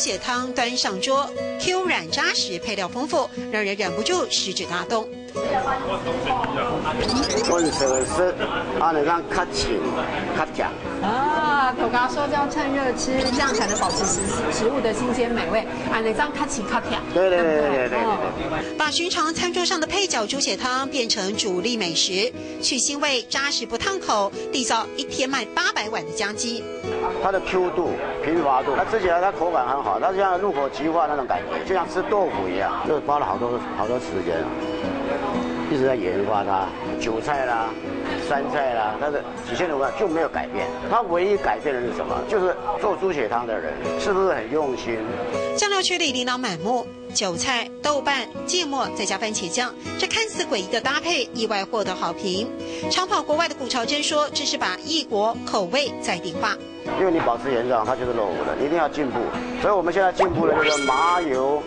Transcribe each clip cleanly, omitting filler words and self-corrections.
血汤端上桌，Q 软扎实，配料丰富，让人忍不住食指大动。我是说，啊，你看较清、较酱。啊，口嘎说要趁热吃，这样才能保持食物的新鲜美味。啊，你这样较清较甜。对。把寻常餐桌上的配角猪血汤变成主力美食，去腥味、扎实不烫口，缔造一天卖800碗的佳绩。它的 Q 度、平滑度，它吃起来它口感很好，它像入口即化那种感觉，就像吃豆腐一样，就花了好多时间，一直在研发它。韭菜啦、酸菜啦，它的几千多万就没有改变。它唯一改变的是什么？就是做猪血汤的人是不是很用心？酱料区里琳琅满目，韭菜、豆瓣、芥末，再加番茄酱，这看似诡异的搭配，意外获得好评。长跑国外的古朝真说，这是把异国口味在地化。因为你保持原状，它就是落伍的，你一定要进步。所以我们现在进步的就是麻油，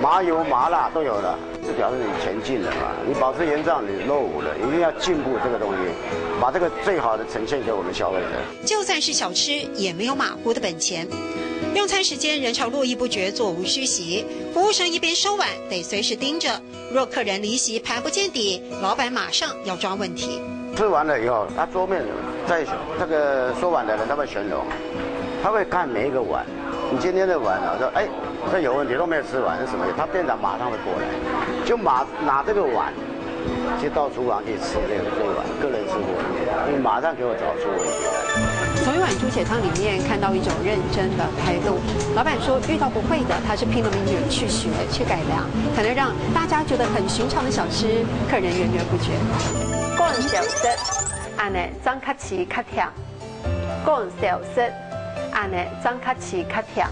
麻油、麻辣都有了，是表示你前进了嘛。你保持原状，你落伍了，一定要进步这个东西，把这个最好的呈现给我们消费者。就算是小吃，也没有马虎的本钱。用餐时间人潮络绎不绝，座无虚席。服务生一边收碗，得随时盯着，若客人离席盘不见底，老板马上要抓问题。吃完了以后，他桌面在这个收碗的人他会旋龙，他会看每一个碗，你今天的碗啊，说这有问题都没有吃完是什么？他店长马上会过来，就拿这个碗，就到厨房去吃这个碗，个人吃过，你马上给我找出问题来。从一碗猪血汤里面看到一种认真的态度。老板说，遇到不会的，他是拼了命去学、去改良，才能让大家觉得很寻常的小吃，客人源源不绝。讲小食，安尼装较饲较甜；讲小食，安尼装较饲较甜。